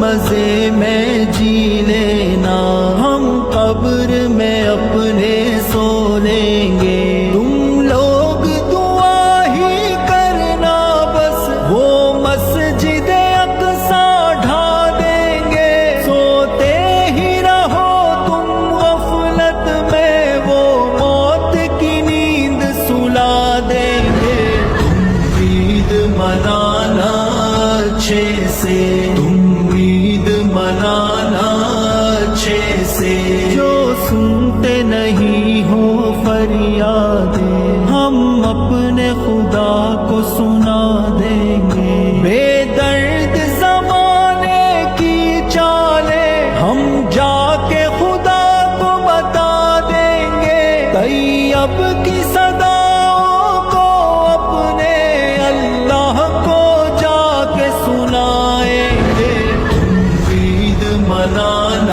مزے میں جی لینا، ہم قبر میں اپنے سو لیں گے، تم لوگ دعا ہی کرنا بس وہ مسجد اقصیٰ ڈھا دیں گے، سوتے ہی رہو تم غفلت میں وہ موت کی نیند سلا دیں گے، تم عید منانا اچھے سے، تم